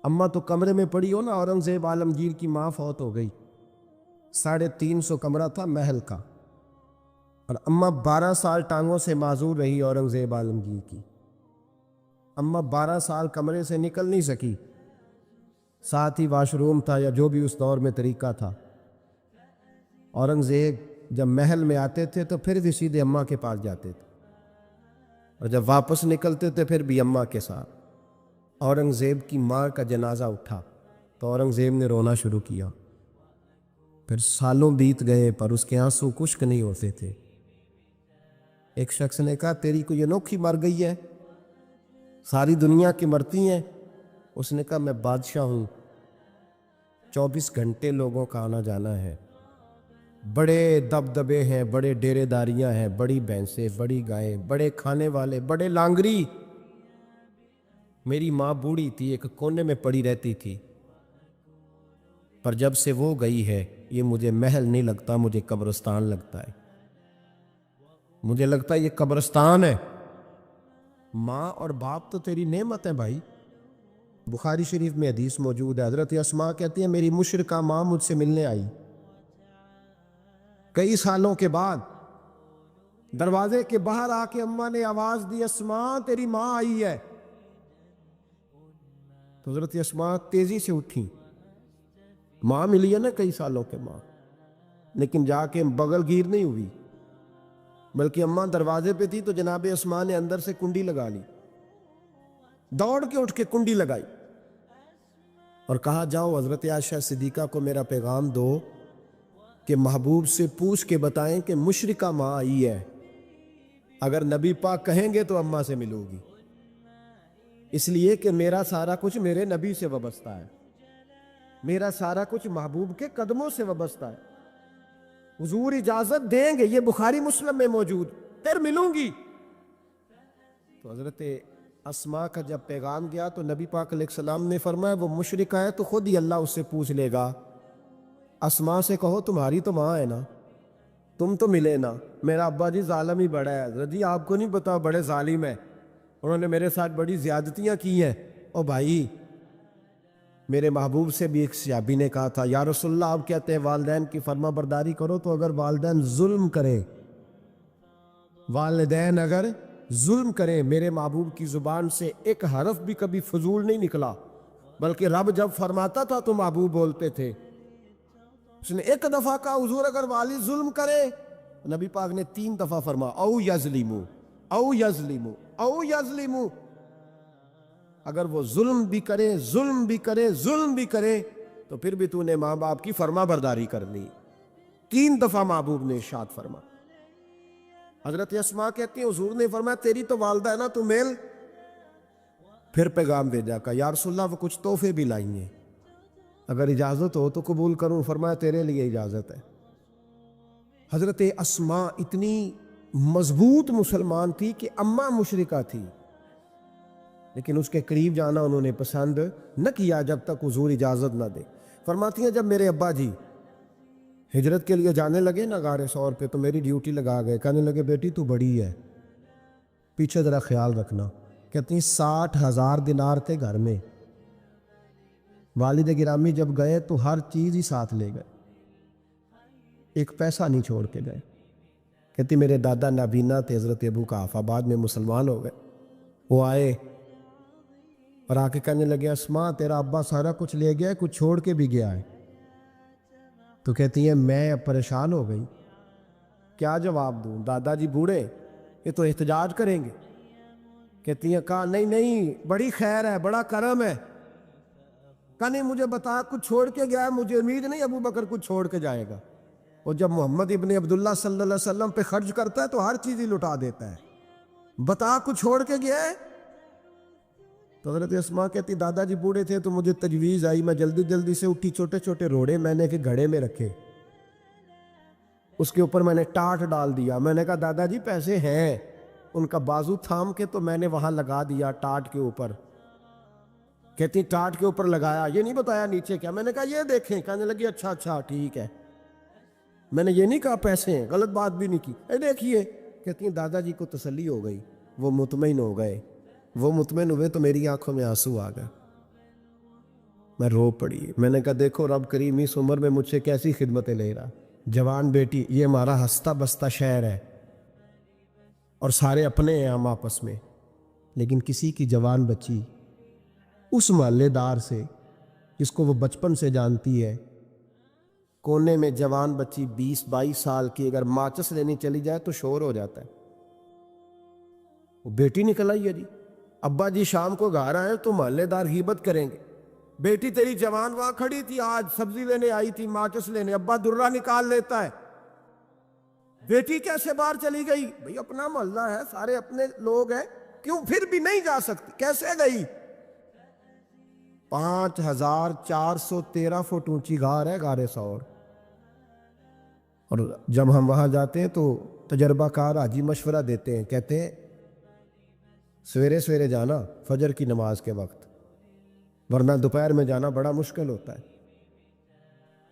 اماں تو کمرے میں پڑی ہو نا، اورنگزیب عالمگیر کی ماں فوت ہو گئی، 350 کمرہ تھا محل کا، اور اماں 12 سال ٹانگوں سے معذور رہی اورنگزیب عالمگیر کی۔ اماں 12 سال کمرے سے نکل نہیں سکی، ساتھ ہی واش روم تھا یا جو بھی اس دور میں طریقہ تھا۔ اورنگزیب جب محل میں آتے تھے تو پھر بھی سیدھے اماں کے پاس جاتے تھے، اور جب واپس نکلتے تھے پھر بھی اماں کے ساتھ۔ اورنگزیب کی ماں کا جنازہ اٹھا تو اورنگزیب نے رونا شروع کیا، پھر سالوں بیت گئے پر اس کے آنسو خشک نہیں ہوتے تھے۔ ایک شخص نے کہا تیری کوئی انوکھی مر گئی ہے، ساری دنیا کی مرتی ہیں؟ اس نے کہا میں بادشاہ ہوں، 24 گھنٹے لوگوں کا آنا جانا ہے، بڑے دبدبے ہیں، بڑے ڈیرے داریاں ہیں، بڑی بھینسیں، بڑی گائیں، بڑے کھانے والے، بڑے لانگری۔ میری ماں بوڑھی تھی، ایک کونے میں پڑی رہتی تھی، پر جب سے وہ گئی ہے یہ مجھے محل نہیں لگتا، مجھے قبرستان لگتا ہے، مجھے لگتا ہے یہ قبرستان ہے۔ ماں اور باپ تو تیری نعمت ہے بھائی۔ بخاری شریف میں حدیث موجود ہے، حضرت اسماء کہتی ہیں میری مشرکہ ماں مجھ سے ملنے آئی، کئی سالوں کے بعد دروازے کے باہر آ کے اماں نے آواز دی اسماء تیری ماں آئی ہے، تو حضرت اسماء تیزی سے اٹھی، ماں ملی ہے نا کئی سالوں کے ماں، لیکن جا کے بغل گیر نہیں ہوئی، بلکہ اماں دروازے پہ تھی تو جناب اسماء نے اندر سے کنڈی لگا لی، دوڑ کے اٹھ کے کنڈی لگائی اور کہا جاؤ حضرت عائشہ صدیقہ کو میرا پیغام دو کہ محبوب سے پوچھ کے بتائیں کہ مشرکہ ماں آئی ہے، اگر نبی پاک کہیں گے تو اماں سے ملو گی، اس لیے کہ میرا سارا کچھ میرے نبی سے وابستہ ہے، میرا سارا کچھ محبوب کے قدموں سے وابستہ ہے، حضور اجازت دیں گے، یہ بخاری مسلم میں موجود، پھر ملوں گی۔ تو حضرت اسماء کا جب پیغام گیا تو نبی پاک علیہ السلام نے فرمایا وہ مشرکہ ہے تو خود ہی اللہ اس سے پوچھ لے گا، اسماء سے کہو تمہاری تو ماں ہے نا، تم تو ملے نا، میرا ابا جی ظالم ہی بڑا ہے، حضرت جی آپ کو نہیں پتا بڑے ظالم ہیں، انہوں نے میرے ساتھ بڑی زیادتیاں کی ہیں۔ او بھائی، میرے محبوب سے بھی ایک صحابی نے کہا تھا یا رسول اللہ آپ کہتے ہیں والدین کی فرما برداری کرو، تو اگر والدین ظلم کریں، والدین اگر ظلم کریں، میرے محبوب کی زبان سے ایک حرف بھی کبھی فضول نہیں نکلا، بلکہ رب جب فرماتا تھا تو محبوب بولتے تھے۔ اس نے ایک دفعہ کہا حضور اگر والد ظلم کرے، نبی پاک نے 3 دفعہ فرما او یظلمو او یظلمو او یظلمو، اگر وہ ظلم بھی کرے ظلم بھی کرے ظلم بھی کرے تو پھر بھی تو نے ماں باپ کی فرما برداری کرنی۔ 3 دفعہ محبوب نے ارشاد فرما۔ حضرت اسماء کہتی ہیں حضور نے فرمایا تیری تو والدہ ہے نا، تو میل۔ پھر پیغام بھیجا کہ یا رسول اللہ وہ کچھ تحفے بھی لائی ہیں، اگر اجازت ہو تو قبول کروں، فرمایا تیرے لیے اجازت ہے۔ حضرت اسماء اتنی مضبوط مسلمان تھی کہ اماں مشرکہ تھی، لیکن اس کے قریب جانا انہوں نے پسند نہ کیا جب تک حضور اجازت نہ دے۔ فرماتی ہیں جب میرے ابا جی ہجرت کے لیے جانے لگے نا غار ثور پہ تو میری ڈیوٹی لگا گئے، کہنے لگے بیٹی تو بڑی ہے، پیچھے ذرا خیال رکھنا۔ کہتی ہیں 60,000 دینار تھے گھر میں، والد گرامی جب گئے تو ہر چیز ہی ساتھ لے گئے، ایک پیسہ نہیں چھوڑ کے گئے۔ کہتی میرے دادا نابینا تھے حضرت ابو قحافہ، بعد میں مسلمان ہو گئے، وہ آئے اور آ کے کہنے لگے اسماء تیرا ابا سارا کچھ لے گیا ہے، کچھ چھوڑ کے بھی گیا ہے۔ تو کہتی ہیں میں پریشان ہو گئی، کیا جواب دوں، دادا جی بوڑھے یہ تو احتجاج کریں گے۔ کہتی ہیں کہا نہیں نہیں بڑی خیر ہے، بڑا کرم ہے، کہا نہیں مجھے بتا کچھ چھوڑ کے گیا ہے، مجھے امید نہیں ابو بکر کچھ چھوڑ کے جائے گا، اور جب محمد ابن عبداللہ صلی اللہ علیہ وسلم پہ خرچ کرتا ہے تو ہر چیز ہی لٹا دیتا ہے، بتا کچھ چھوڑ کے گیا ہے۔ تو حضرت اسماء کہتی دادا جی بوڑھے تھے تو مجھے تجویز آئی، میں جلدی جلدی سے اٹھی، چھوٹے چھوٹے روڑے میں نے کہ گھڑے میں رکھے، اس کے اوپر میں نے ٹاٹ ڈال دیا، میں نے کہا دادا جی پیسے ہیں، ان کا بازو تھام کے تو میں نے وہاں لگا دیا ٹاٹ کے اوپر۔ کہتی ٹاٹ کے اوپر لگایا، یہ نہیں بتایا نیچے کیا، میں نے کہا یہ دیکھیں، کہنے لگی اچھا اچھا ٹھیک ہے، میں نے یہ نہیں کہا پیسے ہیں، غلط بات بھی نہیں کی، اے دیکھیے۔ کہتی ہیں دادا جی کو تسلی ہو گئی، وہ مطمئن ہو گئے، وہ مطمئن ہوئے تو میری آنکھوں میں آنسو آ گئے۔ میں رو پڑی. میں نے کہا دیکھو رب کریم اس عمر میں مجھ سے کیسی خدمتیں لے رہا. جوان بیٹی، یہ ہمارا ہنستا بستا شہر ہے اور سارے اپنے ہیں ہم آپس میں، لیکن کسی کی جوان بچی اس محلے دار سے جس کو وہ بچپن سے جانتی ہے، کونے میں جوان بچی 20-22 سال کی اگر ماچس لینی چلی جائے تو شور ہو جاتا ہے. وہ بیٹی نکل آئی ہے جی، ابا جی شام کو گھر آئے تو محلے دار غیبت کریں گے. بیٹی تیری جوان وہاں کھڑی تھی، آج سبزی لینے آئی تھی ماچس لینے، ابا درہ نکال لیتا ہے. بیٹی کیسے باہر چلی گئی؟ بھئی اپنا محلہ ہے، سارے اپنے لوگ ہیں، کیوں پھر بھی نہیں جا سکتی؟ کیسے گئی؟ 5413 فٹ اونچی غار ہے، غار سور. اور جب ہم وہاں جاتے ہیں تو تجربہ کار حاجی مشورہ دیتے ہیں، کہتے ہیں سویرے سویرے جانا فجر کی نماز کے وقت، ورنہ دوپہر میں جانا بڑا مشکل ہوتا ہے.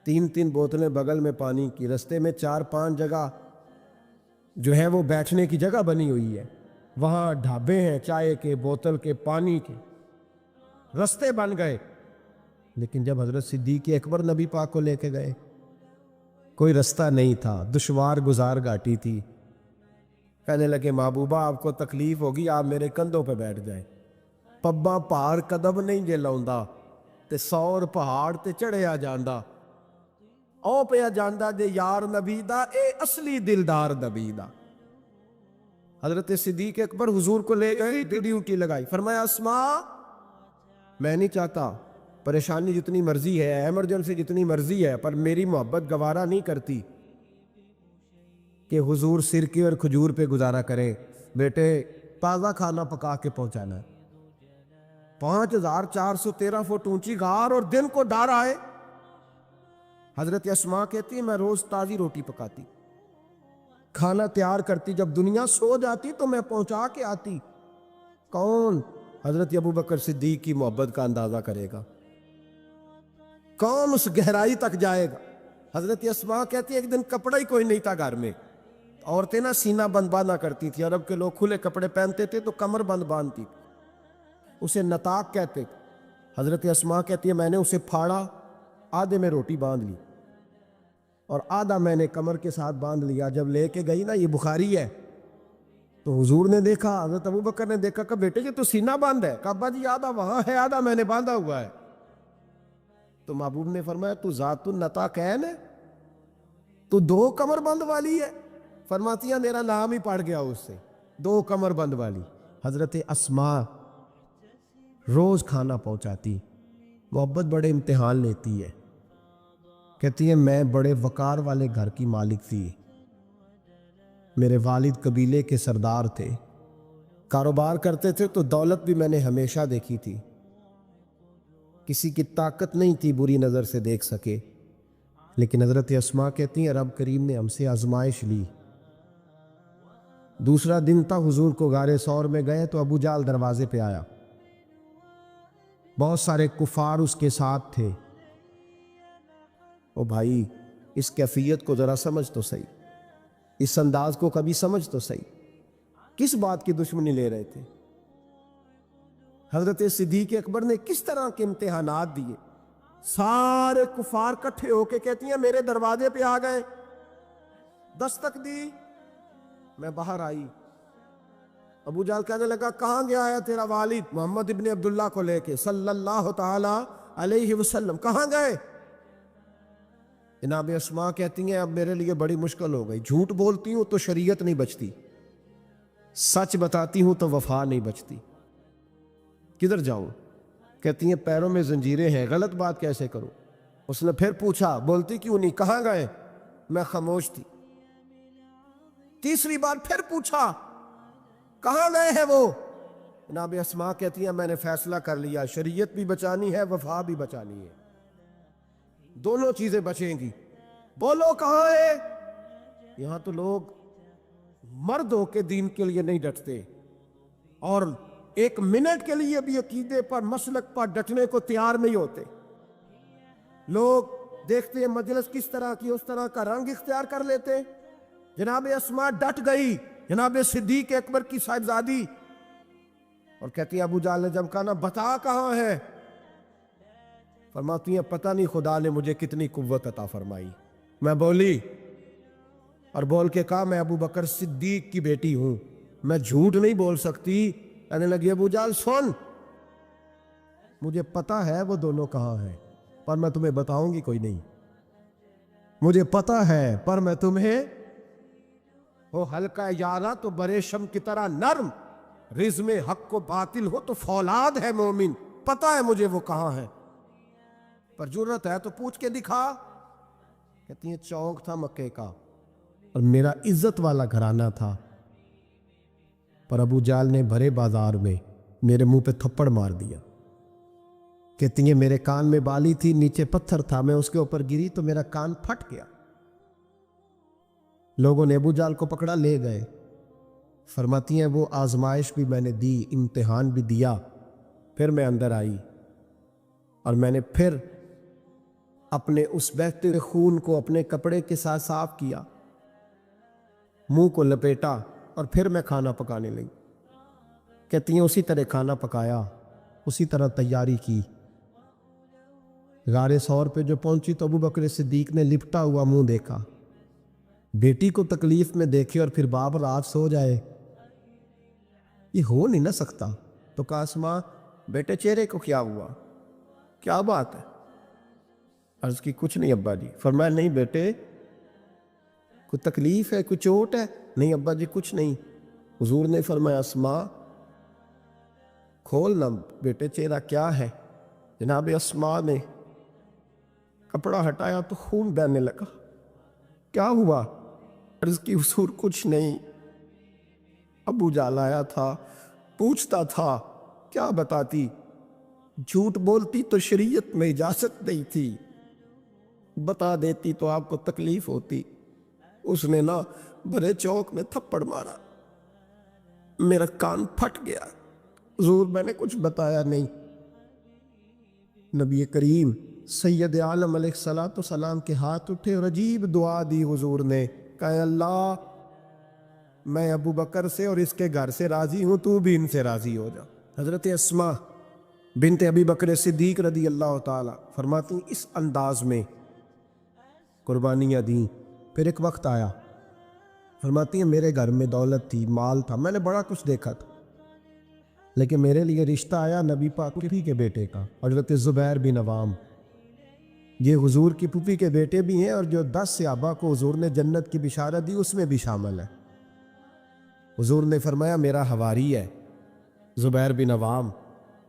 3 بوتلیں بغل میں پانی کی، رستے میں 4-5 جگہ جو ہے وہ بیٹھنے کی جگہ بنی ہوئی ہے، وہاں ڈھابے ہیں چائے کے، بوتل کے، پانی کے، رستے بن گئے. لیکن جب حضرت صدیق اکبر نبی پاک کو لے کے گئے، کوئی رستہ نہیں تھا، دشوار گزار گھاٹی تھی. کہنے لگے محبوبہ آپ کو تکلیف ہوگی، آپ میرے کندھوں پہ بیٹھ جائیں. پبا پہاڑ قدم نہیں جے لاؤندا تے سور پہاڑ تے چڑھیا جاندا، او پیا جاندا جے یار نبی دا، اے اصلی دلدار نبی دا. حضرت صدیق اکبر حضور کو لے گئے، ڈیوٹی لگائی، فرمایا اسماء میں نہیں چاہتا، پریشانی جتنی مرضی ہے، ایمرجنسی جتنی مرضی ہے، پر میری محبت گوارا نہیں کرتی کہ حضور سرکے اور کھجور پہ گزارا کریں. بیٹے تازہ کھانا پکا کے پہنچانا ہے. 5413 فٹ اونچی غار اور دن کو ڈر آئے. حضرت اسماء کہتی ہے میں روز تازی روٹی پکاتی، کھانا تیار کرتی، جب دنیا سو جاتی تو میں پہنچا کے آتی. کون؟ حضرت ابوبکر صدیق کی محبت کا اندازہ کرے گا، کون اس گہرائی تک جائے گا. حضرت اسماء کہتی ہے ایک دن کپڑا ہی کوئی نہیں تھا گھر میں، عورتیں نا سینہ بند باندھا کرتی تھی، عرب کے لوگ کھلے کپڑے پہنتے تھے تو کمر بند باندھتی تھی، اسے نطاق کہتے تھے. حضرت اسماء کہتی ہے میں نے اسے پھاڑا، آدھے میں روٹی باندھ لی اور آدھا میں نے کمر کے ساتھ باندھ لیا. جب لے کے گئی نا، یہ بخاری ہے، تو حضور نے دیکھا، حضرت ابوبکر نے دیکھا کہ بیٹے یہ تو سینہ بند ہے. کہا ابا جی آدھا وہاں ہے، آدھا میں نے باندھا ہوا ہے. تو محبوب نے فرمایا تو ذات النطاقین ہے، تو 2 کمر بند والی ہے. فرماتی ہے میرا نام ہی پڑ گیا اس سے، 2 کمر بند والی. حضرت اسماء روز کھانا پہنچاتی، محبت بڑے امتحان لیتی ہے. کہتی ہے میں بڑے وقار والے گھر کی مالک تھی، میرے والد قبیلے کے سردار تھے، کاروبار کرتے تھے تو دولت بھی میں نے ہمیشہ دیکھی تھی، کسی کی طاقت نہیں تھی بری نظر سے دیکھ سکے. لیکن حضرت اسماء کہتی ہیں رب کریم نے ہم سے آزمائش لی. دوسرا دن تھا، حضور کو غار ثور میں گئے تو ابو جہل دروازے پہ آیا، بہت سارے کفار اس کے ساتھ تھے. او بھائی اس کیفیت کو ذرا سمجھ تو صحیح، اس انداز کو کبھی سمجھ تو صحیح، کس بات کی دشمنی لے رہے تھے؟ حضرت صدیق اکبر نے کس طرح کے امتحانات دیے. سارے کفار کٹھے ہو کے کہتی ہیں میرے دروازے پہ آ گئے، دستک دی، میں باہر آئی. ابو جہل کہنے لگا کہاں گیا ہے تیرا والد محمد ابن عبداللہ کو لے کے صلی اللہ تعالی علیہ وسلم، کہاں گئے؟ جناب اسماء کہتی ہیں اب میرے لیے بڑی مشکل ہو گئی، جھوٹ بولتی ہوں تو شریعت نہیں بچتی، سچ بتاتی ہوں تو وفا نہیں بچتی، کدھر جاؤں؟ کہتی ہیں پیروں میں زنجیریں ہیں، غلط بات کیسے کروں؟ اس نے پھر پوچھا، بولتی کیوں نہیں، کہاں گئے؟ میں خاموش تھی. تیسری بار پھر پوچھا کہاں گئے ہیں وہ؟ جناب اسماء کہتی ہیں میں نے فیصلہ کر لیا، شریعت بھی بچانی ہے، وفا بھی بچانی ہے، دونوں چیزیں بچیں گی. بولو کہاں ہے؟ یہاں تو لوگ مرد ہو کے دین کے لیے نہیں ڈٹتے، اور 1 منٹ کے لیے بھی عقیدے پر مسلک پر ڈٹنے کو تیار نہیں ہوتے. لوگ دیکھتے ہیں مجلس کس طرح کی، اس طرح کا رنگ اختیار کر لیتے. جناب اسماء ڈٹ گئی، جناب صدیق اکبر کی صاحبزادی، اور کہتی ہے ابو جہل نے جب کہا نا بتا کہاں ہے، فرماتی ہیں پتہ نہیں خدا نے مجھے کتنی قوت عطا فرمائی. میں بولی اور بول کے کہا میں ابو بکر صدیق کی بیٹی ہوں, میں جھوٹ نہیں بول سکتی. کہنے لگی ابو جال سن, مجھے پتا ہے وہ دونوں کہاں ہیں پر میں تمہیں بتاؤں گی کوئی نہیں. مجھے پتا ہے پر میں تمہیں, وہ ہلکا یارا تو برے شم کی طرح نرم, رزم حق و باطل ہو تو فولاد ہے مومن. پتا ہے مجھے وہ کہاں ہے, پر جرت ہے تو پوچھ کے دکھا. کہتی ہیں چونک تھا مکے کا اور میرا عزت والا گھرانہ تھا, پر ابو جال نے بھرے بازار میں میرے منہ پہ تھپڑ مار دیا. کہتی ہیں میرے کان میں بالی تھی, نیچے پتھر تھا, میں اس کے اوپر گری تو میرا کان پھٹ گیا. لوگوں نے ابو جال کو پکڑا لے گئے. فرماتی ہیں وہ آزمائش بھی میں نے دی, امتحان بھی دیا. پھر میں اندر آئی اور میں نے پھر اپنے اس بہتے ہوئے خون کو اپنے کپڑے کے ساتھ صاف کیا, منہ کو لپیٹا اور پھر میں کھانا پکانے لگی. کہتی ہیں اسی طرح کھانا پکایا, اسی طرح تیاری کی. غار ثور پہ جو پہنچی تو ابو بکر صدیق نے لپٹا ہوا منہ دیکھا. بیٹی کو تکلیف میں دیکھے اور پھر باپ رات سو جائے, یہ ہو نہیں نہ سکتا. تو کہا اسما بیٹے چہرے کو کیا ہوا, کیا بات ہے؟ عرض کی کچھ نہیں ابا جی. فرمایا نہیں بیٹے کوئی تکلیف ہے, کوئی چوٹ ہے؟ نہیں ابا جی کچھ نہیں. حضور نے فرمایا اسما کھول نہ بیٹے چہرہ کیا ہے. جناب اسما نے کپڑا ہٹایا تو خون بہنے لگا. کیا ہوا؟ عرض کی حضور کچھ نہیں. ابو جال آیا تھا, پوچھتا تھا کیا بتاتی, جھوٹ بولتی تو شریعت میں اجازت نہیں تھی, بتا دیتی تو آپ کو تکلیف ہوتی. اس نے نا بڑے چوک میں تھپڑ مارا, میرا کان پھٹ گیا. حضور میں نے کچھ بتایا نہیں. نبی کریم سید عالم علیہ الصلوۃ والسلام کے ہاتھ اٹھے اور عجیب دعا دی حضور نے. کہا اللہ میں ابو بکر سے اور اس کے گھر سے راضی ہوں, تو بھی ان سے راضی ہو جا. حضرت اسما بنت ابی بکر صدیق رضی اللہ تعالی فرماتی اس انداز میں قربانیاں دیں. پھر ایک وقت آیا, فرماتی ہیں میرے گھر میں دولت تھی, مال تھا, میں نے بڑا کچھ دیکھا تھا, لیکن میرے لیے رشتہ آیا نبی پاک پھوپھی کے بیٹے کا, حضرت زبیر بن عوام. یہ حضور کی پھوپھی کے بیٹے بھی ہیں اور جو 10 صحابہ کو حضور نے جنت کی بشارت دی اس میں بھی شامل ہے. حضور نے فرمایا میرا حواری ہے زبیر بن عوام,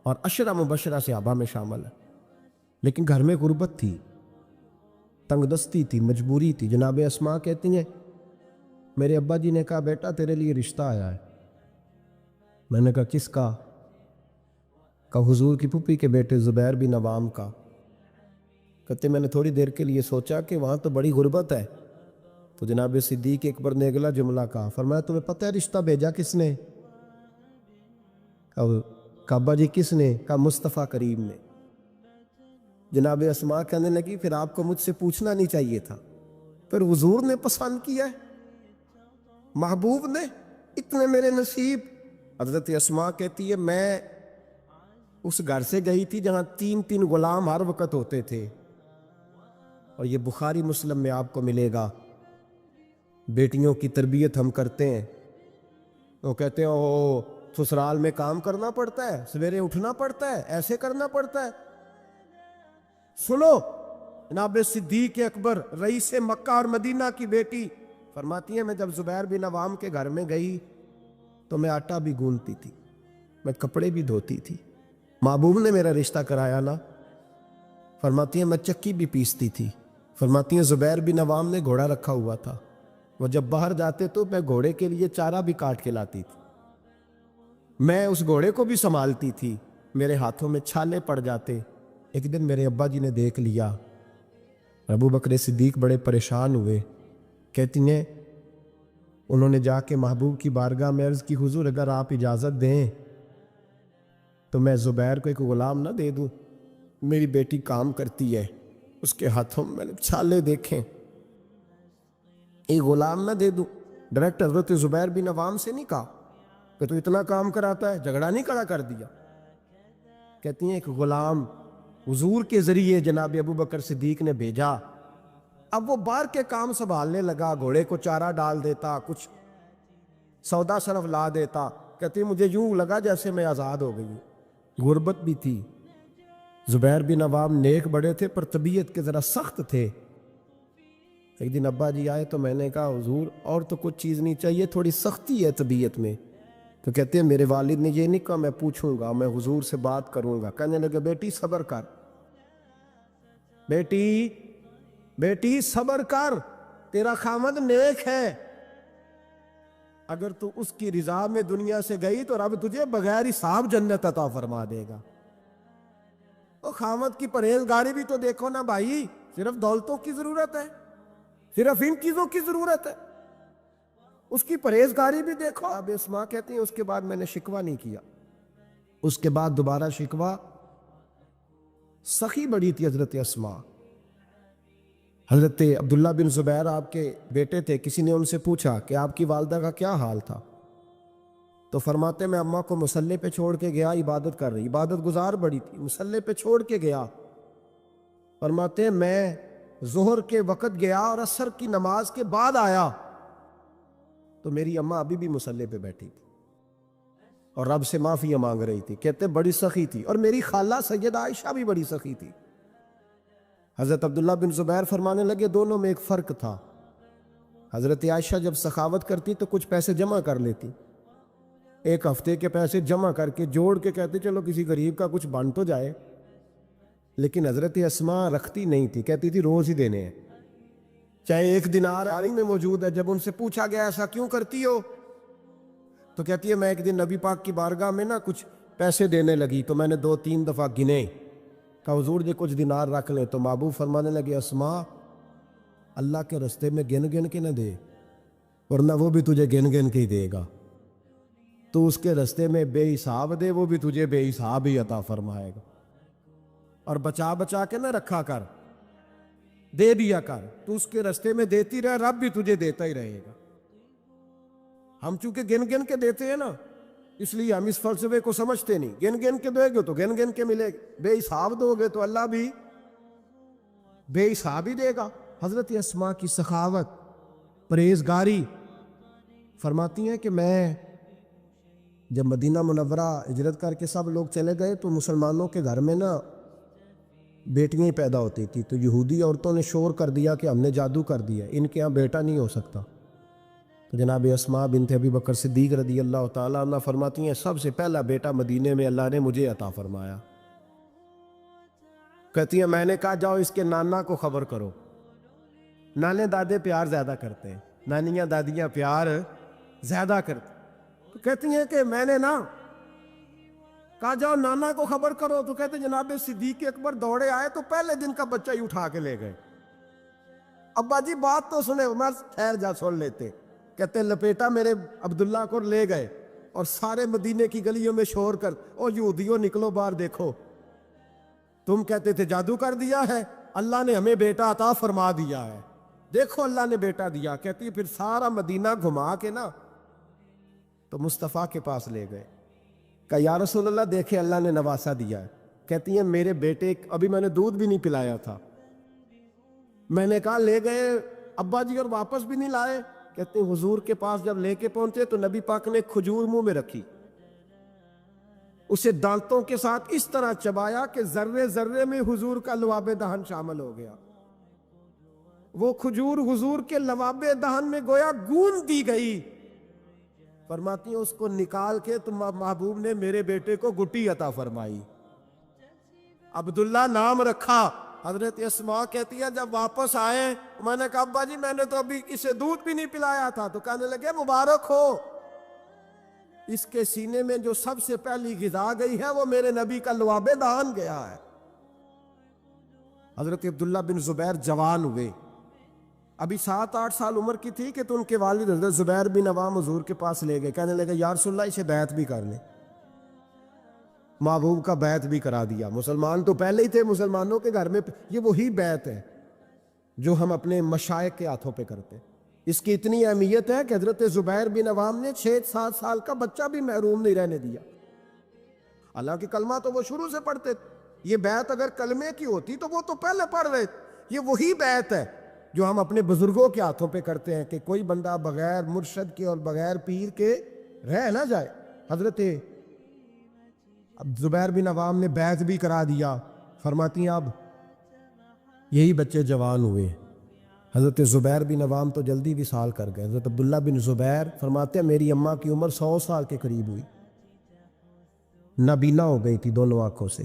اور 10 مبشرہ صحابہ میں شامل ہے. لیکن گھر میں غربت تھی, تنگ دستی تھی, مجبوری تھی. جناب اسما کہتی ہیں میرے ابا جی نے کہا بیٹا تیرے لیے رشتہ آیا ہے. میں نے کہا کس کا؟ کہا حضور کی پھوپھی کے بیٹے زبیر بن عوام کا. کہتے میں نے تھوڑی دیر کے لیے سوچا کہ وہاں تو بڑی غربت ہے. تو جناب صدیق اکبر نے اگلا جملہ کہا, فرمایا تمہیں پتہ ہے رشتہ بھیجا کس نے؟ کہا ابا جی کس نے؟ کہا مصطفیٰ کریم نے. جناب اسما کہنے لگی پھر آپ کو مجھ سے پوچھنا نہیں چاہیے تھا, پھر حضور نے پسند کیا ہے, محبوب نے, اتنے میرے نصیب. حضرت اسما کہتی ہے میں اس گھر سے گئی تھی جہاں 3 غلام ہر وقت ہوتے تھے, اور یہ بخاری مسلم میں آپ کو ملے گا. بیٹیوں کی تربیت ہم کرتے ہیں, وہ کہتے ہیں او سسرال میں کام کرنا پڑتا ہے, سویرے اٹھنا پڑتا ہے, ایسے کرنا پڑتا ہے. سنو جناب صدیق اکبر رئیس مکہ اور مدینہ کی بیٹی فرماتی ہیں میں جب زبیر بن عوام کے گھر میں گئی تو میں آٹا بھی گوندتی تھی, میں کپڑے بھی دھوتی تھی. محبوب نے میرا رشتہ کرایا نا. فرماتی ہیں میں چکی بھی پیستی تھی. فرماتی ہیں زبیر بن عوام نے گھوڑا رکھا ہوا تھا, وہ جب باہر جاتے تو میں گھوڑے کے لیے چارہ بھی کاٹ کے لاتی تھی, میں اس گھوڑے کو بھی سنبھالتی تھی, میرے ہاتھوں میں چھالے پڑ جاتے. ایک دن میرے ابا جی نے دیکھ لیا, ابو بکر صدیق بڑے پریشان ہوئے. کہتی ہیں انہوں نے جا کے محبوب کی بارگاہ میں عرض کی حضور اگر آپ اجازت دیں تو میں زبیر کو ایک غلام نہ دے دوں, میری بیٹی کام کرتی ہے, اس کے ہاتھوں میں نے چھالے دیکھیں, ایک غلام نہ دے دوں. ڈائریکٹ حضرت زبیر بن عوام سے نہیں کہا کہ تو اتنا کام کراتا ہے, جھگڑا نہیں کھڑا کر دیا. کہتی ہیں ایک غلام حضور کے ذریعے جناب ابو بکر صدیق نے بھیجا۔ اب وہ باہر کے کام سنبھالنے لگا، گھوڑے کو چارہ ڈال دیتا، کچھ سودا صرف لا دیتا۔ کہتے مجھے یوں لگا جیسے میں آزاد ہو گئی ہوں۔ غربت بھی تھی، زبیر بن عوام نیک بڑے تھے پر طبیعت کے ذرا سخت تھے۔ ایک دن ابا جی آئے تو میں نے کہا حضور اور تو کچھ چیز نہیں چاہیے، تھوڑی سختی ہے طبیعت میں۔ تو کہتے ہیں میرے والد نے یہ نہیں کہا میں پوچھوں گا، میں حضور سے بات کروں گا۔ کہنے لگے بیٹی صبر کر، بیٹی صبر کر، تیرا خامد نیک ہے، اگر تو اس کی رضا میں دنیا سے گئی تو رب تجھے بغیر حساب جنت عطا فرما دے گا۔ اور خامد کی پرہیزگاری بھی تو دیکھو نا بھائی، صرف دولتوں کی ضرورت ہے، صرف ان چیزوں کی ضرورت ہے، اس کی پرہیزگاری بھی دیکھو۔ اب اسماء کہتی ہیں اس کے بعد میں نے شکوہ نہیں کیا، اس کے بعد دوبارہ شکوہ، سخی بڑی تھی حضرت اسماء۔ حضرت عبداللہ بن زبیر آپ کے بیٹے تھے، کسی نے ان سے پوچھا کہ آپ کی والدہ کا کیا حال تھا؟ تو فرماتے میں اماں کو مصلے پہ چھوڑ کے گیا، عبادت کر رہی، عبادت گزار بڑی تھی، مصلے پہ چھوڑ کے گیا۔ فرماتے میں ظہر کے وقت گیا اور عصر کی نماز کے بعد آیا تو میری اماں ابھی بھی مصلے پہ بیٹھی تھی اور رب سے معافی مانگ رہی تھی۔ کہتے بڑی سخی تھی، اور میری خالہ سیدہ عائشہ بھی بڑی سخی تھی۔ حضرت عبداللہ بن زبیر فرمانے لگے دونوں میں ایک فرق تھا، حضرت عائشہ جب سخاوت کرتی تو کچھ پیسے جمع کر لیتی، ایک ہفتے کے پیسے جمع کر کے جوڑ کے کہتی چلو کسی غریب کا کچھ بن تو جائے، لیکن حضرت اسماء رکھتی نہیں تھی، کہتی تھی روز ہی دینے ہیں، چاہے ایک دینار میں موجود ہے۔ جب ان سے پوچھا گیا ایسا کیوں کرتی ہو تو کہتی ہے میں ایک دن نبی پاک کی بارگاہ میں نا کچھ پیسے دینے لگی تو میں نے 2-3 دفعہ گنے، کہا حضور جی کچھ دینار رکھ لیں، تو محبوب فرمانے لگے اسماء اللہ کے رستے میں گن گن کے نہ دے، ورنہ وہ بھی تجھے گن گن کے ہی دے گا، تو اس کے رستے میں بے حساب دے، وہ بھی تجھے بے حساب ہی عطا فرمائے گا۔ اور بچا بچا کے نہ رکھا کر، دے دیا کر، تو اس کے رستے میں دیتی رہے، رب بھی تجھے دیتا ہی رہے گا۔ ہم چونکہ گن گن کے دیتے ہیں نا، اس لیے ہم اس فلسفے کو سمجھتے نہیں، گن گن کے دو گے تو گن گن کے ملے گا، بے حساب دو گے تو اللہ بھی بے حساب ہی دے گا۔ حضرت اسماء کی سخاوت، پرہیزگاری، فرماتی ہیں کہ میں جب مدینہ منورہ ہجرت کر کے سب لوگ چلے گئے تو مسلمانوں کے گھر میں نا بیٹیاں ہی پیدا ہوتی تھی، تو یہودی عورتوں نے شور کر دیا کہ ہم نے جادو کر دیا، ان کے ہاں بیٹا نہیں ہو سکتا۔ تو جناب اسماء بنت ابی بکر صدیق رضی اللہ تعالیٰ عنہ فرماتی ہیں سب سے پہلا بیٹا مدینے میں اللہ نے مجھے عطا فرمایا۔ کہتی ہیں میں نے کہا جاؤ اس کے نانا کو خبر کرو، نانے دادے پیار زیادہ کرتے ہیں، نانیاں دادیاں پیار زیادہ کرتے ہیں۔ تو کہتی ہیں کہ میں نے نا کہا جاؤ نانا کو خبر کرو، تو کہتے جناب صدیق اکبر دوڑے آئے تو پہلے دن کا بچہ ہی اٹھا کے لے گئے۔ ابا جی بات تو سنے، عمر ٹھہر جا سن لیتے۔ کہتے لپیٹا میرے عبداللہ کو لے گئے اور سارے مدینے کی گلیوں میں شور کر او یہودیوں نکلو باہر دیکھو، تم کہتے تھے جادو کر دیا ہے، اللہ نے ہمیں بیٹا عطا فرما دیا ہے، دیکھو اللہ نے بیٹا دیا۔ کہتی پھر سارا مدینہ گھما کے نا تو مصطفیٰ کے پاس لے گئے، کہا یا رسول اللہ دیکھے اللہ نے نواسا دیا ہے۔ کہتی ہیں میرے بیٹے ابھی میں نے دودھ بھی نہیں پلایا تھا، میں نے کہا لے گئے ابا جی اور واپس بھی نہیں لائے۔ کہتے ہیں حضور کے پاس جب لے کے پہنچے تو نبی پاک نے کھجور منہ میں رکھی، اسے دانتوں کے ساتھ اس طرح چبایا کہ ذرے ذرے میں حضور کا لواب دہن شامل ہو گیا، وہ کھجور حضور کے لواب دہن میں گویا گوند دی گئی۔ فرماتی ہیں اس کو نکال کے تو محبوب نے میرے بیٹے کو گٹی عطا فرمائی، عبداللہ نام رکھا۔ حضرت اسماء کہتی ہے جب واپس آئے میں نے کہا ابا جی میں نے تو ابھی اسے دودھ بھی نہیں پلایا تھا، تو کہنے لگے مبارک ہو، اس کے سینے میں جو سب سے پہلی غذا گئی ہے وہ میرے نبی کا لواب دہن گیا ہے۔ حضرت عبداللہ بن زبیر جوان ہوئے، ابھی 7-8 سال عمر کی تھی کہ تو ان کے والد حضرت زبیر بن عوام حضور کے پاس لے گئے، کہنے لگے یا رسول اللہ اسے بیعت بھی کر لیں۔ محبوب کا بیعت بھی کرا دیا، مسلمان تو پہلے ہی تھے، مسلمانوں کے گھر میں یہ وہی بیعت ہے جو ہم اپنے مشائخ کے ہاتھوں پہ کرتے ہیں۔ اس کی اتنی اہمیت ہے کہ حضرت زبیر بن عوام نے 6-7 سال کا بچہ بھی محروم نہیں رہنے دیا، حالانکہ کلمہ تو وہ شروع سے پڑھتے تھے۔ یہ بیعت اگر کلمے کی ہوتی تو وہ تو پہلے پڑھ رہے. یہ وہی بیعت ہے جو ہم اپنے بزرگوں کے ہاتھوں پہ کرتے ہیں کہ کوئی بندہ بغیر مرشد کے اور بغیر پیر کے رہ نہ جائے. حضرت اب زبیر بن عوام نے بیعت بھی کرا دیا. فرماتی ہیں اب یہی بچے جوان ہوئے. حضرت زبیر بن عوام تو جلدی وصال کر گئے. حضرت عبداللہ بن زبیر فرماتے ہیں میری اماں کی عمر 100 سال کے قریب ہوئی, نابینا ہو گئی تھی دونوں آنکھوں سے.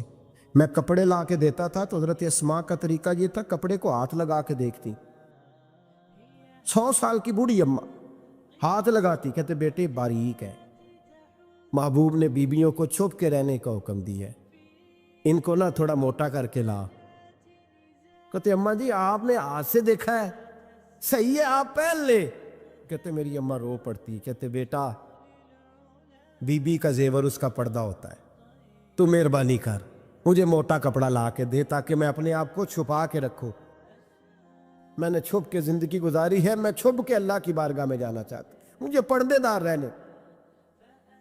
میں کپڑے لا کے دیتا تھا تو حضرت اسماء کا طریقہ یہ تھا, کپڑے کو ہاتھ لگا کے دیکھتی. 100 سال کی بوڑھی اماں ہاتھ لگاتی, کہتے بیٹے باریک ہے. محبوب نے بیبیوں کو چھپ کے رہنے کا حکم دیا ہے, ان کو نہ تھوڑا موٹا کر کے لا. کہتے اماں جی آپ نے ہاتھ سے دیکھا ہے, صحیح ہے آپ پہن لے. کہتے میری اماں رو پڑتی, کہتے بیٹا بی بی کا زیور اس کا پردہ ہوتا ہے, تو مہربانی کر مجھے موٹا کپڑا لا کے دے تاکہ میں اپنے آپ کو چھپا کے رکھوں. میں نے چھپ کے زندگی گزاری ہے, میں چھپ کے اللہ کی بارگاہ میں جانا چاہتا ہوں, مجھے پردے دار رہنے.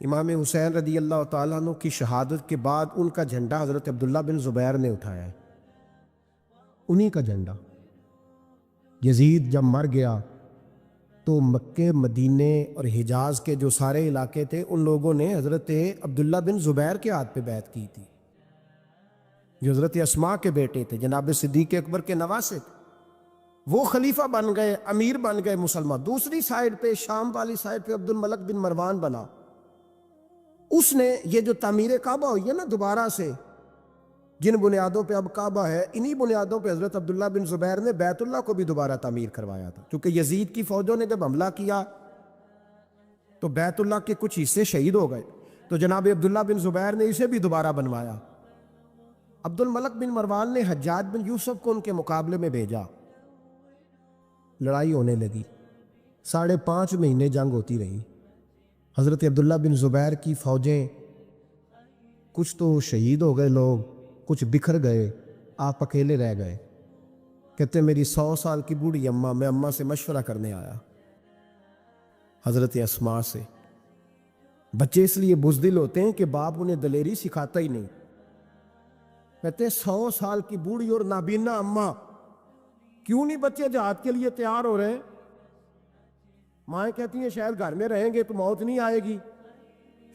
امام حسین رضی اللہ تعالیٰ عنہ کی شہادت کے بعد ان کا جھنڈا حضرت عبداللہ بن زبیر نے اٹھایا ہے, انہی کا جھنڈا. یزید جب مر گیا تو مکے مدینے اور حجاز کے جو سارے علاقے تھے ان لوگوں نے حضرت عبداللہ بن زبیر کے ہاتھ پہ بیعت کی تھی, جو حضرت اسماء کے بیٹے تھے, جناب صدیق اکبر کے نواسے تھے. وہ خلیفہ بن گئے, امیر بن گئے مسلمان. دوسری سائیڈ پہ شام والی سائیڈ پہ عبد الملک بن مروان بنا. اس نے یہ جو تعمیر کعبہ ہوئی ہے نا دوبارہ سے, جن بنیادوں پہ اب کعبہ ہے, انہی بنیادوں پہ حضرت عبداللہ بن زبیر نے بیت اللہ کو بھی دوبارہ تعمیر کروایا تھا. کیونکہ یزید کی فوجوں نے جب حملہ کیا تو بیت اللہ کے کچھ حصے شہید ہو گئے, تو جناب عبداللہ بن زبیر نے اسے بھی دوبارہ بنوایا. عبد الملک بن مروان نے حجاج بن یوسف کو ان کے مقابلے میں بھیجا. لڑائی ہونے لگی, 5.5 مہینے جنگ ہوتی رہی. حضرت عبداللہ بن زبیر کی فوجیں, کچھ تو شہید ہو گئے لوگ, کچھ بکھر گئے, آپ اکیلے رہ گئے. کہتے میری 100 سال کی بوڑھی اماں, میں اماں سے مشورہ کرنے آیا حضرت اسماء سے. بچے اس لیے بزدل ہوتے ہیں کہ باپ انہیں دلیری سکھاتا ہی نہیں. کہتے 100 سال کی بوڑھی اور نابینا اماں, کیوں نہیں بچے جہاد کے لیے تیار ہو رہے ہیں؟ مائیں کہتی ہیں شاید گھر میں رہیں گے تو موت نہیں آئے گی,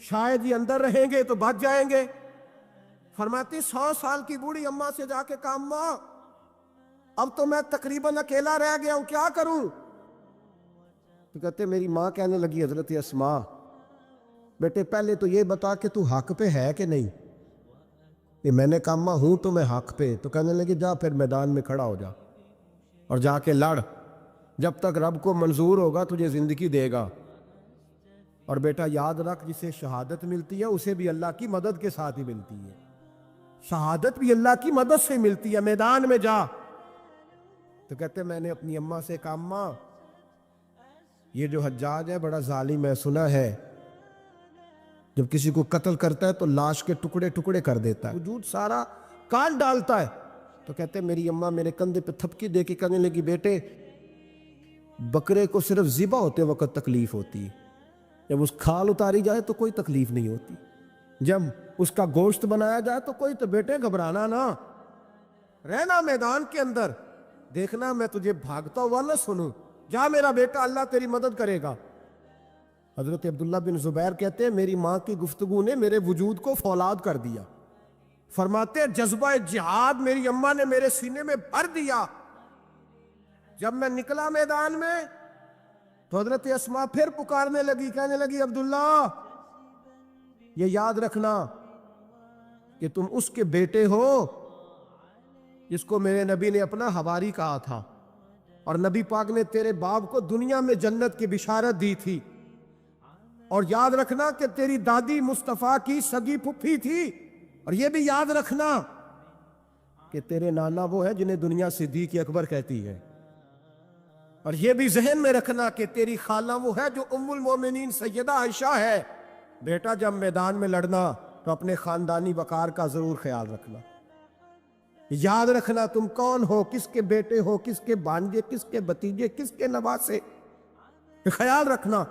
شاید یہ اندر رہیں گے تو بچ جائیں گے. فرماتی 100 سال کی بوڑھی اماں سے جا کے کہا اماں اب تو میں تقریباً اکیلا رہ گیا ہوں, کیا کروں؟ تو کہتے میری ماں کہنے لگی حضرت اسماء بیٹے پہلے تو یہ بتا کہ تو حق پہ ہے کہ نہیں. کہ میں نے کہا اماں ہوں تو میں حق پہ. تو کہنے لگی جا پھر میدان میں کھڑا ہو جا اور جا کے لڑ, جب تک رب کو منظور ہوگا تجھے زندگی دے گا. اور بیٹا یاد رکھ جسے شہادت ملتی ہے اسے بھی اللہ کی مدد کے ساتھ ہی ملتی ہے, شہادت بھی اللہ کی مدد سے ملتی ہے, میدان میں جا. تو کہتے میں نے اپنی اماں سے کہا اماں یہ جو حجاج ہے بڑا ظالم ہے, سنا ہے جب کسی کو قتل کرتا ہے تو لاش کے ٹکڑے ٹکڑے کر دیتا ہے, وجود سارا کاٹ ڈالتا ہے. تو کہتے میری اماں میرے کندھے پہ تھپکی دے کے کہنے لگی بیٹے بکرے کو صرف ذبح ہوتے وقت تکلیف ہوتی ہے, جب اس کھال اتاری جائے تو کوئی تکلیف نہیں ہوتی, جب اس کا گوشت بنایا جائے تو کوئی. تو بیٹے گھبرانا نہ, رہنا میدان کے اندر, دیکھنا میں تجھے بھاگتا ہوا نہ سنوں, جا میرا بیٹا اللہ تیری مدد کرے گا. حضرت عبداللہ بن زبیر کہتے ہیں میری ماں کی گفتگو نے میرے وجود کو فولاد کر دیا. فرماتے ہیں جذبہ جہاد میری اماں نے میرے سینے میں بھر دیا. جب میں نکلا میدان میں تو حضرت اسماء پھر پکارنے لگی, کہنے لگی عبداللہ یہ یاد رکھنا کہ تم اس کے بیٹے ہو جس کو میرے نبی نے اپنا حواری کہا تھا, اور نبی پاک نے تیرے باپ کو دنیا میں جنت کی بشارت دی تھی. اور یاد رکھنا کہ تیری دادی مصطفیٰ کی سگی پھپھی تھی, اور یہ بھی یاد رکھنا کہ تیرے نانا وہ ہے جنہیں دنیا صدیق اکبر کہتی ہے. اور یہ بھی ذہن میں رکھنا کہ تیری خالہ وہ ہے جو ام المومنین سیدہ عائشہ ہے. بیٹا جب میدان میں لڑنا تو اپنے خاندانی وقار کا ضرور خیال رکھنا, یاد رکھنا تم کون ہو, کس کے بیٹے ہو, کس کے بھانجے, کس کے بھتیجے, کس کے نواسے, خیال رکھنا.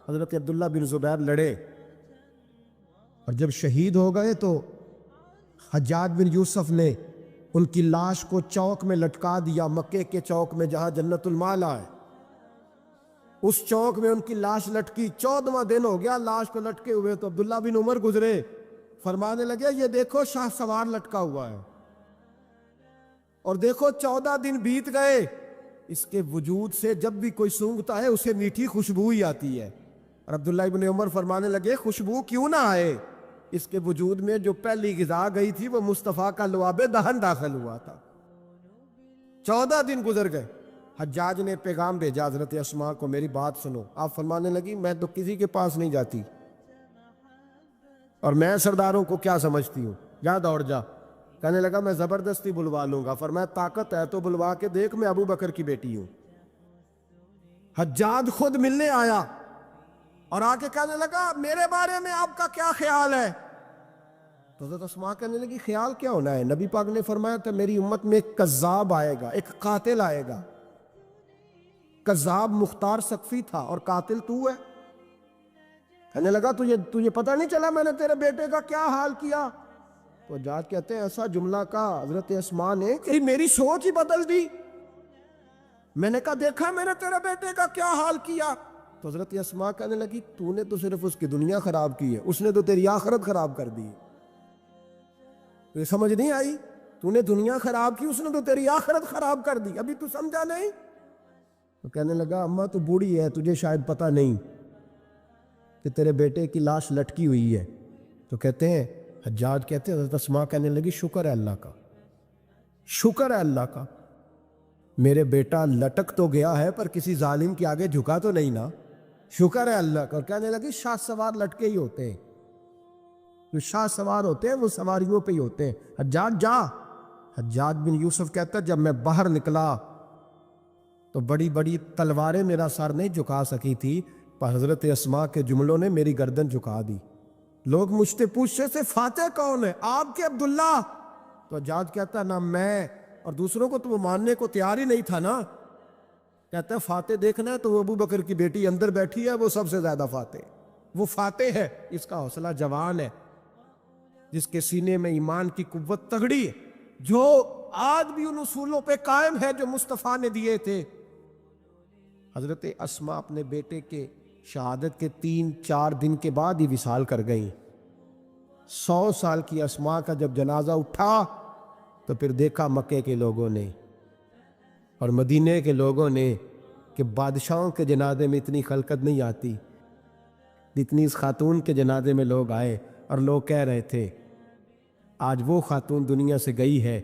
حضرت عبداللہ بن زبیر لڑے اور جب شہید ہو گئے تو حجاج بن یوسف نے ان کی لاش کو چوک میں لٹکا دیا، مکے کے چوک میں جہاں جنت المالا ہے، اس چوک میں ان کی لاش لٹکی۔ 14واں دن ہو گیا لاش کو لٹکے ہوئے، تو عبداللہ بن عمر گزرے، فرمانے لگے یہ دیکھو شاہ سوار لٹکا ہوا ہے، اور دیکھو 14 دن بیت گئے، اس کے وجود سے جب بھی کوئی سونگھتا ہے اسے میٹھی خوشبو ہی آتی ہے۔ اور عبداللہ بن عمر فرمانے لگے خوشبو کیوں نہ آئے، اس کے وجود میں جو پہلی غذا گئی تھی وہ مصطفیٰ کا لعاب دہن داخل ہوا تھا۔ 14 دن گزر گئے، حجاج نے پیغام بھیجا حضرت اسماء کو، میری بات سنو۔ آپ فرمانے لگی میں تو کسی کے پاس نہیں جاتی، اور میں سرداروں کو کیا سمجھتی ہوں، جا دوڑ جا۔ کہنے لگا میں زبردستی بلوا لوں گا۔ فرمایا طاقت ہے تو بلوا کے دیکھ، میں ابو بکر کی بیٹی ہوں۔ حجاج خود ملنے آیا اور آ کے کہنے لگا میرے بارے میں آپ کا کیا خیال ہے؟ تو حضرت اسماء کہنے لگی خیال کیا ہونا ہے، نبی پاک نے فرمایا تھا میری امت میں ایک کذاب آئے گا، ایک قاتل آئے گا۔ کذاب مختار سقفی تھا اور قاتل تو ہے۔ کہنے لگا تجھے پتہ نہیں چلا میں نے تیرے بیٹے کا کیا حال کیا؟ تو حجاج کہتے ہیں ایسا جملہ کہا حضرت اسماء نے کہ میری سوچ ہی بدل دی۔ میں نے کہا دیکھا میں نے تیرے بیٹے کا کیا حال کیا؟ تو حضرت اسماء کہنے لگی تو نے تو صرف اس کی دنیا خراب کی ہے، اس نے تو تیری آخرت خراب کر دی۔ تو یہ سمجھ نہیں آئی، تو نے دنیا خراب کی، اس نے تو تیری آخرت خراب کر دی، ابھی تو سمجھا نہیں؟ تو کہنے لگا اماں تو بوڑھی ہے، تجھے شاید پتہ نہیں کہ تیرے بیٹے کی لاش لٹکی ہوئی ہے۔ تو کہتے ہیں حجاج کہتے ہیں حضرت اسماء کہنے لگی شکر ہے اللہ کا، شکر ہے اللہ کا، میرے بیٹا لٹک تو گیا ہے پر کسی ظالم کے آگے جھکا تو نہیں نا، شکر ہے اللہ کا۔ اور کہنے لگی شاہ سوار لٹکے ہی ہوتے ہیں، جو شاہ سوار ہوتے ہیں وہ سواریوں پہ ہی ہوتے ہیں، حجاج جا۔ حجاج بن یوسف کہتا ہے جب میں باہر نکلا تو بڑی بڑی تلواریں میرا سر نہیں جھکا سکی تھی، پر حضرت اسماء کے جملوں نے میری گردن جھکا دی۔ لوگ مجھ سے پوچھتے تھے فاتح کون ہے؟ آپ کے عبداللہ۔ تو حجاج کہتا نہ میں، اور دوسروں کو تو وہ ماننے کو تیار ہی نہیں تھا نا۔ کہتا ہے فاتح دیکھنا ہے تو وہ ابو بکر کی بیٹی اندر بیٹھی ہے، وہ سب سے زیادہ فاتح، وہ فاتح ہے، اس کا حوصلہ جوان ہے، جس کے سینے میں ایمان کی قوت تگڑی ہے، جو آج بھی ان اصولوں پہ قائم ہے جو مصطفیٰ نے دیے تھے۔ حضرت اسماء اپنے بیٹے کے شہادت کے 3-4 دن کے بعد ہی وصال کر گئیں۔ 100 سال کی اسماء کا جب جنازہ اٹھا تو پھر دیکھا مکے کے لوگوں نے اور مدینے کے لوگوں نے کہ بادشاہوں کے جنازے میں اتنی خلقت نہیں آتی جتنی اس خاتون کے جنازے میں لوگ آئے، اور لوگ کہہ رہے تھے آج وہ خاتون دنیا سے گئی ہے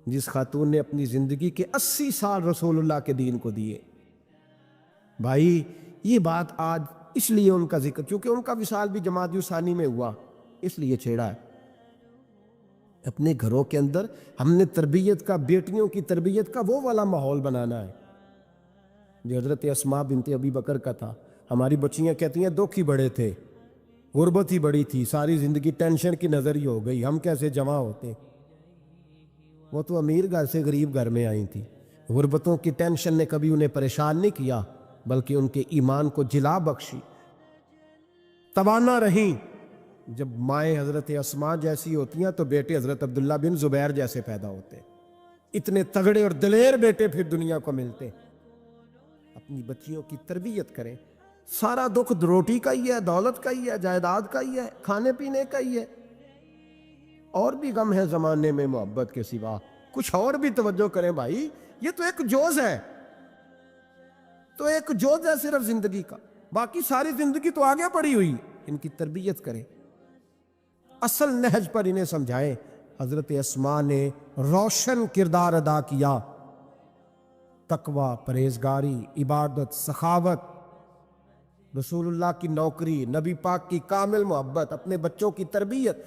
جس خاتون نے اپنی زندگی کے 80 سال رسول اللہ کے دین کو دیے۔ بھائی یہ بات آج اس لیے ان کا ذکر، کیونکہ ان کا وصال بھی جمادی الثانی میں ہوا، اس لیے چھیڑا ہے۔ اپنے گھروں کے اندر ہم نے تربیت کا، بیٹیوں کی تربیت کا وہ والا ماحول بنانا ہے جو حضرت اسماء بنت ابی بکر کا تھا۔ ہماری بچیاں کہتی ہیں دکھ ہی بڑے تھے، غربت ہی بڑی تھی، ساری زندگی ٹینشن کی نظر ہی ہو گئی، ہم کیسے جمع ہوتے۔ وہ تو امیر گھر سے غریب گھر میں آئی تھی، غربتوں کی ٹینشن نے کبھی انہیں پریشان نہیں کیا، بلکہ ان کے ایمان کو جلا بخشی، توانا رہیں۔ جب مائیں حضرت اسماء جیسی ہوتی ہیں تو بیٹے حضرت عبداللہ بن زبیر جیسے پیدا ہوتے ہیں۔ اتنے تگڑے اور دلیر بیٹے پھر دنیا کو ملتے۔ اپنی بچیوں کی تربیت کریں، سارا دکھ روٹی کا ہی ہے، دولت کا ہی ہے، جائیداد کا ہی ہے، کھانے پینے کا ہی ہے، اور بھی غم ہے زمانے میں محبت کے سوا، کچھ اور بھی توجہ کریں بھائی، یہ تو ایک جوز ہے، تو ایک جوز ہے صرف زندگی کا، باقی ساری زندگی تو آگے پڑی ہوئی۔ ان کی تربیت کریں، اصل نہج پر انہیں سمجھائیں۔ حضرت اسماء نے روشن کردار ادا کیا، تقوی، پرہیزگاری، عبادت، سخاوت، رسول اللہ کی نوکری، نبی پاک کی کامل محبت، اپنے بچوں کی تربیت،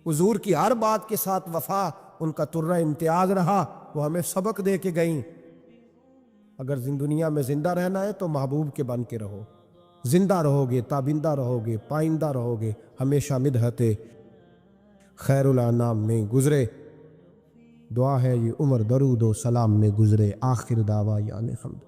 حضور کی ہر بات کے ساتھ وفا ان کا ترہ امتیاز رہا۔ وہ ہمیں سبق دے کے گئیں، اگر دنیا میں زندہ رہنا ہے تو محبوب کے بن کے رہو، زندہ رہو گے، تابندہ رہو گے، پائندہ رہو گے، ہمیشہ مدحت خیر الانام میں گزرے۔ دعا ہے یہ عمر درود و سلام میں گزرے۔ آخر دعویٰ یعنی الحمد۔